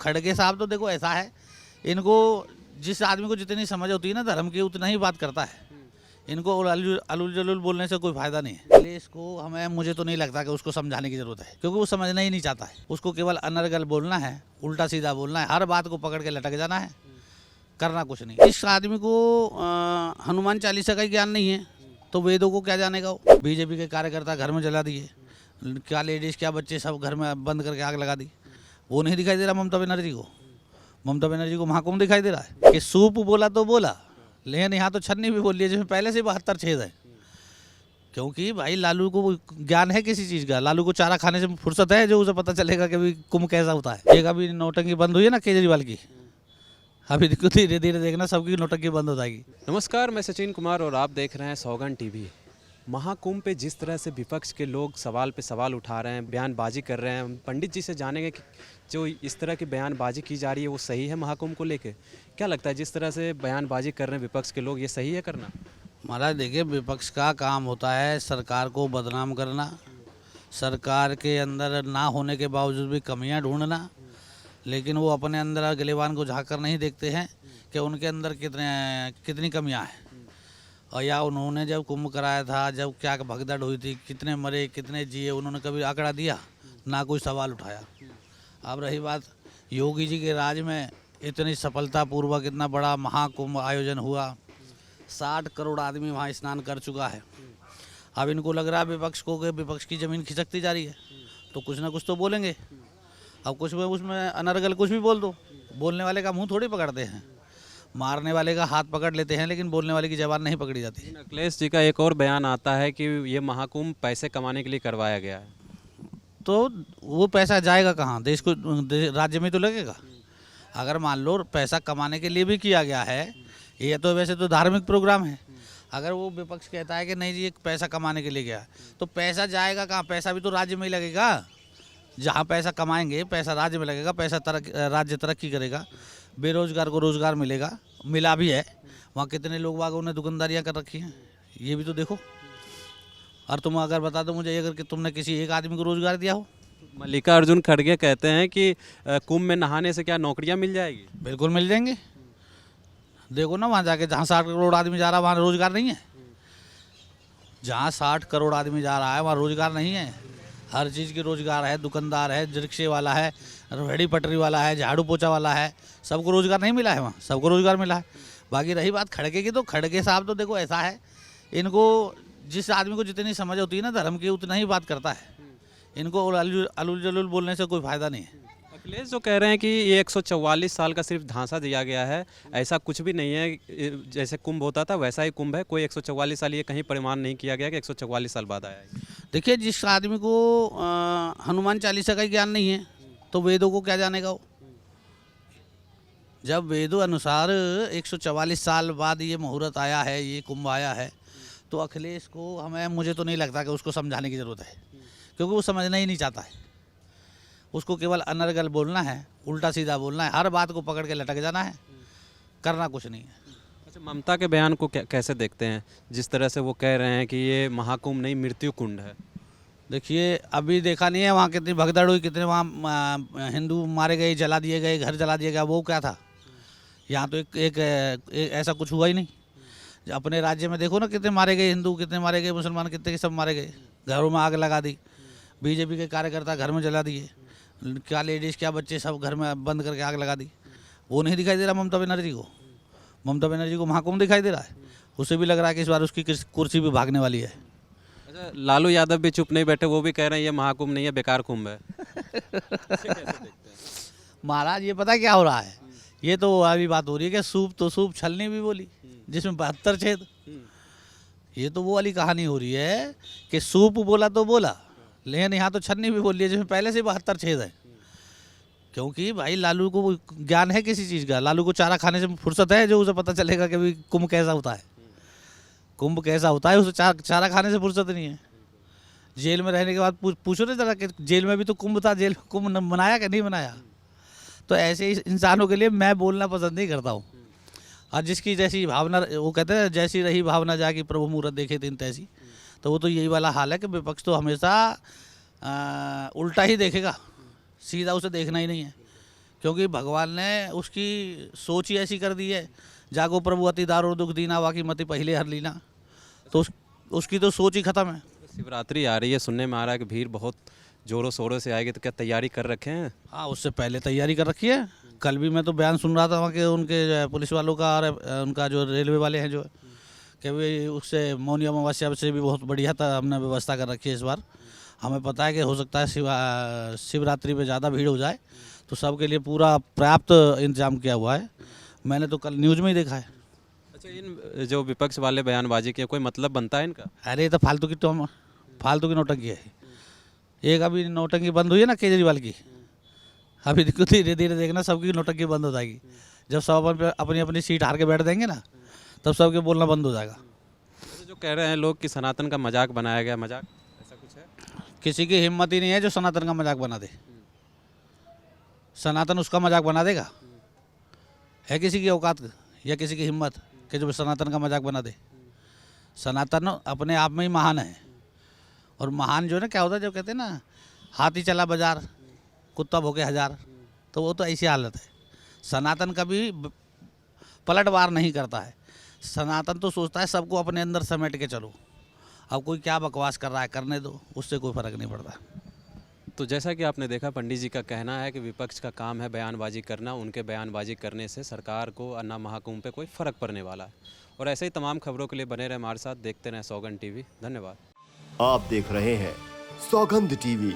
खड़गे साहब तो देखो ऐसा है, इनको जिस आदमी को जितनी समझ होती है ना धर्म की उतना ही बात करता है। इनको अलुल जलुल बोलने से कोई फायदा नहीं है। इसलिए इसको मुझे तो नहीं लगता कि उसको समझाने की जरूरत है, क्योंकि वो समझना ही नहीं चाहता है। उसको केवल अनर्गल बोलना है, उल्टा सीधा बोलना है, हर बात को पकड़ के लटक जाना है, करना कुछ नहीं। इस आदमी को हनुमान चालीसा का ही ज्ञान नहीं है तो वेदों को क्या जानेगा वो। बीजेपी के कार्यकर्ता घर में जला दिए, क्या लेडीज क्या बच्चे सब घर में बंद करके आग लगा दी। वो नहीं दिखाई दे रहा ममता बनर्जी को। ममता बनर्जी को महाकुंभ दिखाई दे रहा है कि सूप बोला तो बोला, लेकिन यहाँ तो छन्नी भी बोल लिया जिसमें पहले से 72 छेद है। क्योंकि भाई लालू को ज्ञान है किसी चीज़ का, लालू को चारा खाने से फुर्सत है जो उसे पता चलेगा कि भाई कुंभ कैसा होता है। एक अभी नौटंकी बंद हुई है ना केजरीवाल की, अभी धीरे धीरे देखना सबकी नौटंकी बंद हो जाएगी। नमस्कार, मैं सचिन कुमार और आप देख रहे हैं सौगंध टीवी। महाकुंभ पे जिस तरह से विपक्ष के लोग सवाल पे सवाल उठा रहे हैं, बयानबाजी कर रहे हैं, पंडित जी से जानेंगे कि जो इस तरह की बयानबाजी की जा रही है वो सही है महाकुंभ को लेके? क्या लगता है जिस तरह से बयानबाजी कर रहे हैं विपक्ष के लोग, ये सही है करना? महाराज देखिए, विपक्ष का काम होता है सरकार को बदनाम करना, सरकार के अंदर ना होने के बावजूद भी कमियां ढूंढना, लेकिन वो अपने अंदर गिलेबान को झाँक कर नहीं देखते हैं कि उनके अंदर कितनी कमियां हैं। और या उन्होंने जब कुंभ कराया था, जब क्या भगदड़ हुई थी, कितने मरे कितने जिए, उन्होंने कभी आंकड़ा दिया? ना कोई सवाल उठाया। अब रही बात योगी जी के राज में इतनी सफलतापूर्वक इतना बड़ा महाकुंभ आयोजन हुआ, 60 करोड़ आदमी वहाँ स्नान कर चुका है। अब इनको लग रहा है विपक्ष को कि विपक्ष की ज़मीन खिसकती जा रही है, तो कुछ ना कुछ तो बोलेंगे। अब कुछ में उसमें अनर्गल कुछ भी बोल दो, बोलने वाले का मुंह थोड़ी पकड़ते हैं, मारने वाले का हाथ पकड़ लेते हैं, लेकिन बोलने वाले की ज़बान नहीं पकड़ी जाती। अखिलेश जी का एक और बयान आता है कि ये महाकुंभ पैसे कमाने के लिए करवाया गया है। तो वो पैसा जाएगा कहाँ? देश को राज्य में तो लगेगा। अगर मान लो पैसा कमाने के लिए भी किया गया है, ये तो वैसे तो धार्मिक प्रोग्राम है। अगर वो विपक्ष कहता है कि नहीं जी ये पैसा कमाने के लिए गया, तो पैसा जाएगा कहाँ? पैसा भी तो राज्य में ही लगेगा। जहाँ पैसा कमाएंगे पैसा राज्य में लगेगा, पैसा राज्य तरक्की करेगा, बेरोजगार को रोजगार मिलेगा, मिला भी है। वहाँ कितने लोग बागों ने दुकानदारियाँ कर रखी हैं, ये भी तो देखो। और तुम अगर बता दो मुझे अगर कि तुमने किसी एक आदमी को रोजगार दिया हो। मल्लिकार्जुन खड़गे कहते हैं कि कुंभ में नहाने से क्या नौकरियां मिल जाएगी? बिल्कुल मिल जाएंगे। देखो ना वहाँ जाके, जहाँ 60 करोड़ आदमी जा रहा है वहाँ रोजगार नहीं है। जहाँ 60 करोड़ आदमी जा रहा है वहाँ रोजगार नहीं है। हर चीज़ की रोजगार है, दुकानदार है, रिक्शे वाला है, रेहड़ी पटरी वाला है, झाड़ू पोछा वाला है, सबको रोजगार नहीं मिला है वहाँ, सबको रोजगार मिला है। बाकी रही बात खड़गे की, तो खड़गे साहब तो देखो ऐसा है, इनको जिस आदमी को जितनी समझ होती है ना धर्म की उतना ही बात करता है। इनको अलुल जलुल बोलने से कोई फायदा नहीं है। अखिलेश जो कह रहे हैं कि ये 144 साल का सिर्फ झांसा दिया गया है, ऐसा कुछ भी नहीं है, जैसे कुंभ होता था वैसा ही कुंभ है, कोई 144 साल ये कहीं प्रमाण नहीं किया गया कि 144 साल बाद आया है। देखिए, जिस आदमी को हनुमान चालीसा का ही ज्ञान नहीं है तो वेदों को क्या जानेगा वो। जब वेदों अनुसार 144 साल बाद ये मुहूर्त आया है, ये कुंभ आया है, तो अखिलेश को मुझे तो नहीं लगता कि उसको समझाने की ज़रूरत है, क्योंकि वो समझना ही नहीं चाहता है। उसको केवल अनर्गल बोलना है, उल्टा सीधा बोलना है, हर बात को पकड़ के लटक जाना है, करना कुछ नहीं है। अच्छा, ममता के बयान को कैसे देखते हैं, जिस तरह से वो कह रहे हैं कि ये महाकुंभ नहीं मृत्यु कुंड है? देखिए, अभी देखा नहीं है वहाँ कितनी भगदड़ हुई, कितने वहाँ हिंदू मारे गए, जला दिए गए, घर जला दिया गया, वो क्या था? यहाँ तो एक ऐसा कुछ हुआ ही नहीं। अपने राज्य में देखो ना, कितने मारे गए हिंदू, कितने मारे गए मुसलमान, कितने के सब मारे गए, घरों में आग लगा दी, बीजेपी के कार्यकर्ता घर में जला दिए, क्या लेडीज़ क्या बच्चे सब घर में बंद करके आग लगा दी। वो नहीं दिखाई दे रहा ममता बनर्जी को। ममता बनर्जी को महाकुंभ दिखाई दे रहा है। उसे भी लग रहा है कि इस बार उसकी कुर्सी भी भागने वाली है। अच्छा, लालू यादव भी चुप नहीं बैठे, वो भी कह रहे हैं ये महाकुंभ नहीं है, बेकार कुंभ है। महाराज ये पता क्या हो रहा है, ये तो अभी बात हो रही है कि सूप तो सूप छलनी भी बोली, जिसमें 72 छेद। ये तो वो वाली कहानी हो रही है कि सूप बोला तो बोला, लेकिन यहाँ तो छन्नी भी बोल लिया जिसमें पहले से 72 छेद है। क्योंकि भाई लालू को ज्ञान है किसी चीज़ का, लालू को चारा खाने से फुर्सत है जो उसे पता चलेगा कि भाई कुंभ कैसा होता है, कुंभ कैसा होता है, उसे चारा खाने से फुर्सत नहीं है। जेल में रहने के बाद पूछो ना जरा कि जेल में भी तो कुंभ था, जेल में कुंभ मनाया कि नहीं मनाया। तो ऐसे ही इंसानों के लिए मैं बोलना पसंद नहीं करता हूँ। और जिसकी जैसी भावना, वो कहते हैं जैसी रही भावना जाके प्रभु मुहूर्त देखे दिन तैसी, तो वो तो यही वाला हाल है कि विपक्ष तो हमेशा उल्टा ही देखेगा, सीधा उसे देखना ही नहीं है। क्योंकि भगवान ने उसकी सोच ही ऐसी कर दी है, जागो प्रभु अति दारुण दुख दीना वाकी मति पहले हर लीना। तो उसकी तो सोच ही खत्म है। शिवरात्रि आ रही है, सुनने में आ रहा है कि भीड़ बहुत जोरों शोरों से आएगी, तो क्या तैयारी कर रखे हैं? हाँ, उससे पहले तैयारी कर रखी है। कल भी मैं तो बयान सुन रहा था वहाँ के उनके जो है पुलिस वालों का और उनका जो रेलवे वाले हैं जो कि भाई उससे मौनी अमावस्या से भी बहुत बढ़िया हमने व्यवस्था कर रखी है इस बार। हमें पता है कि हो सकता है शिवरात्रि पे ज़्यादा भीड़ हो जाए, तो सबके लिए पूरा पर्याप्त इंतजाम किया हुआ है। मैंने तो कल न्यूज़ में ही देखा है। अच्छा, इन जो विपक्ष वाले बयानबाजी के कोई मतलब बनता है इनका? अरे ये तो फालतू की नौटंकी है। एक अभी नौटंकी बंद हुई है ना केजरीवाल की, अभी देखो धीरे धीरे देखना सबकी नौटंकी बंद हो जाएगी। जब सब अपनी अपनी सीट हार के बैठ देंगे ना, तब सबके बोलना बंद हो जाएगा। तो जो कह रहे हैं लोग कि सनातन का मजाक बनाया गया, मजाक ऐसा कुछ है? किसी की हिम्मत ही नहीं है जो सनातन का मजाक बना दे। सनातन उसका मजाक बना देगा? है किसी की औकात या किसी की हिम्मत कि जो सनातन का मजाक बना दे? सनातन अपने आप में ही महान है। और महान जो है ना, क्या होता है, जो कहते हैं ना हाथी चला बाजार कुत्ता भोके हजार, तो वो तो ऐसी हालत है। सनातन कभी पलटवार नहीं करता है। सनातन तो सोचता है सबको अपने अंदर समेट के चलो। अब कोई क्या बकवास कर रहा है करने दो, उससे कोई फ़र्क नहीं पड़ता। तो जैसा कि आपने देखा, पंडित जी का कहना है कि विपक्ष का काम है बयानबाजी करना, उनके बयानबाजी करने से सरकार को अन्ना महाकुंभ पे कोई फ़र्क पड़ने वाला है। और ऐसे ही तमाम खबरों के लिए बने रहे हमारे साथ, देखते रहें सौगंध टीवी। धन्यवाद। आप देख रहे हैं सौगंध टीवी,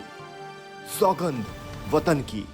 सौगंध वतन की।